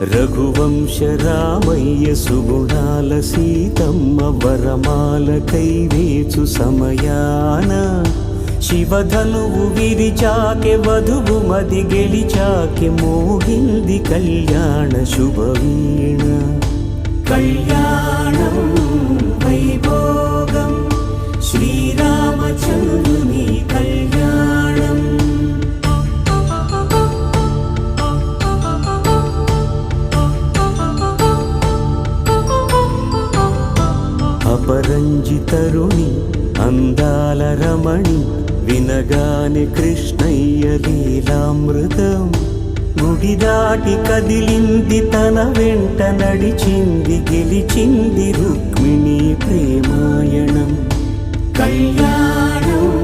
రఘువంశ రామయ్య సుగుణాల సీతమ్మ వరమాల కైవేచు సమయాన శివధనువు విరిచాకె వధువు మది గెలిచాకె మోగింది కళ్యాణ శుభవీణ. కళ్యాణం వైభోగం శ్రీరామచంద్రుని కళ్యాణం. అపరంజి తరుణి అందాల రమణి వినగానే కృష్ణయ్య లీలామృతం. గుడి దాటి కదిలింది తన వెంట నడిచింది గెలిచింది రుక్మిణి ప్రేమాయణం. కళ్యాణం